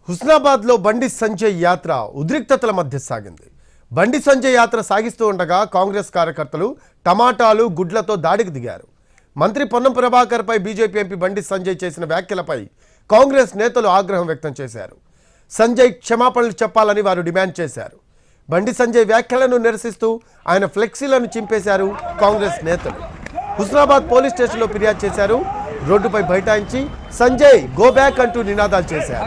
హుస్నాబాద్లో బండి సంజయ్ యాత్ర ఉద్రిక్తతల మధ్య సాగింది. బండి సంజయ్ యాత్ర సాగిస్తూ ఉండగా కాంగ్రెస్ కార్యకర్తలు టమాటాలు గుడ్లతో దాడికి దిగారు. మంత్రి పొన్నం ప్రభాకర్పై బీజేపీ ఎంపీ బండి సంజయ్ చేసిన వ్యాఖ్యలపై కాంగ్రెస్ నేతలు ఆగ్రహం వ్యక్తం చేశారు. సంజయ్ క్షమాపణలు చెప్పాలని వారు డిమాండ్ చేశారు. బండి సంజయ్ వ్యాఖ్యలను నిరసిస్తూ ఆయన ఫ్లెక్సీలను చింపేశారు కాంగ్రెస్ నేతలు. హుస్నాబాద్ పోలీస్ స్టేషన్లో ఫిర్యాదు చేశారు. రోడ్డుపై బైఠాయించి సంజయ్ గో బ్యాక్ అంటూ నినాదాలు చేశారు.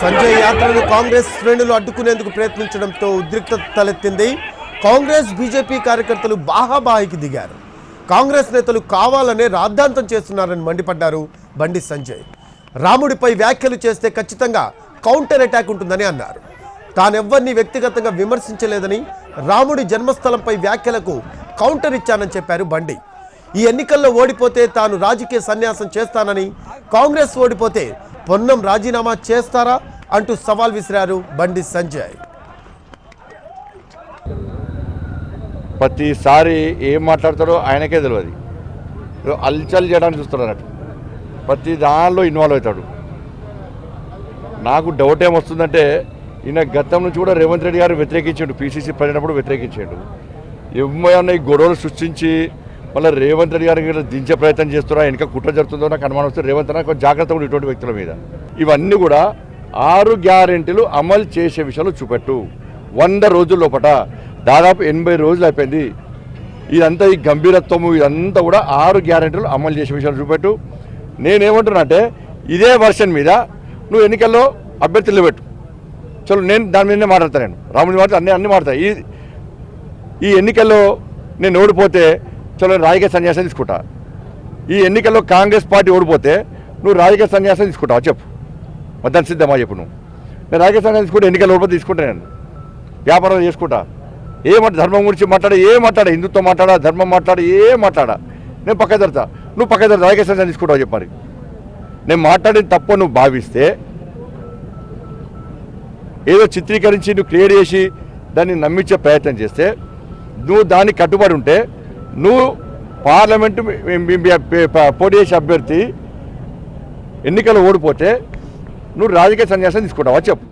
సంజయ్ యాత్రను కాంగ్రెస్ శ్రేణులు అడ్డుకునేందుకు ప్రయత్నించడంతో ఉద్రిక్తత తలెత్తింది. కాంగ్రెస్ బీజేపీ కార్యకర్తలు బాహాబాహికి దిగారు. కాంగ్రెస్ నేతలు కావాలనే రాద్ధాంతం చేస్తున్నారని మండిపడ్డారు బండి సంజయ్. రాముడిపై వ్యాఖ్యలు చేస్తే ఖచ్చితంగా కౌంటర్ అటాక్ ఉంటుందని అన్నారు. తానెవ్వరిని వ్యక్తిగతంగా విమర్శించలేదని, రాముడి జన్మస్థలంపై వ్యాఖ్యలకు కౌంటర్ ఇచ్చానని చెప్పారు బండి. ఈ ఎన్నికల్లో ఓడిపోతే తాను రాజకీయ సన్యాసం చేస్తానని, కాంగ్రెస్ ఓడిపోతే పొన్నం రాజీనామా చేస్తారా అంటూ సవాల్ విసిరారు బండి సంజయ్. ప్రతిసారి ఏం మాట్లాడతాడో ఆయనకే తెలియదు. అల్చల్ చేయడానికి చూస్తాడు అన్నట్టు, ప్రతి దానిలో ఇన్వాల్వ్ అవుతాడు. నాకు డౌట్ ఏమొస్తుందంటే, ఈయన గతం నుంచి కూడా రేవంత్ రెడ్డి గారు వ్యతిరేకించాడు, పీసీసీ పడినప్పుడు వ్యతిరేకించాడు. ఏమైనా ఈ గొడవలు సృష్టించి మళ్ళీ రేవంత్ రెడ్డి గారికి దించే ప్రయత్నం చేస్తున్నారా, వెనక కుట్ర జరుగుతుందో నాకు అనుమానం వస్తుంది. రేవంత్ అన్న కొంచెం జాగ్రత్త కూడా ఇటువంటి వ్యక్తుల మీద. ఇవన్నీ కూడా 6 గ్యారెంటీలు అమలు చేసే విషయంలో చూపెట్టు. 100 రోజుల లోపల దాదాపు 80 రోజులు అయిపోయింది. ఇదంతా ఈ గంభీరత్వము ఇదంతా కూడా 6 గ్యారెంటీలు అమలు చేసే విషయాలు చూపెట్టు. నేనేమంటున్నా అంటే, ఇదే వర్షన్ మీద నువ్వు ఎన్నికల్లో అభ్యర్థులు పెట్టు. చలో నేను దాని మీదనే మాట్లాడతాను. నేను రాముడి మాట అన్ని మాట్లాడతా. ఈ ఎన్నికల్లో నేను ఓడిపోతే చలో రాజకీయ సన్యాసం తీసుకుంటా. ఈ ఎన్నికల్లో కాంగ్రెస్ పార్టీ ఓడిపోతే నువ్వు రాజకీయ సన్యాసం తీసుకుంటావు చెప్పు. మద్దతు సిద్ధమా చెప్పు. నేను రాజకీయ సన్యాసం తీసుకుంటే ఎన్నికల్లో ఓడిపోతే తీసుకుంటా. నేను వ్యాపారం చేసుకుంటా. ఏమంట ధర్మం గురించి మాట్లాడా, హిందుత్వం మాట్లాడా, ధర్మం మాట్లాడా, మాట్లాడా నేను పక్క జరుగుతా. నువ్వు పక్క జరుగుతా రాజకీయ సన్యాసం తీసుకుంటావు చెప్పాలి. నేను మాట్లాడిన తప్పు నువ్వు భావిస్తే, ఏదో చిత్రీకరించి నువ్వు క్రియేట్ చేసి దాన్ని నమ్మించే ప్రయత్నం చేస్తే, నువ్వు దానికి కట్టుబడి ఉంటే, నువ్వు పార్లమెంటు పోటీ చేసే అభ్యర్థి ఎన్నికలు ఓడిపోతే నువ్వు రాజకీయ సన్యాసం తీసుకుంటావా చెప్పు.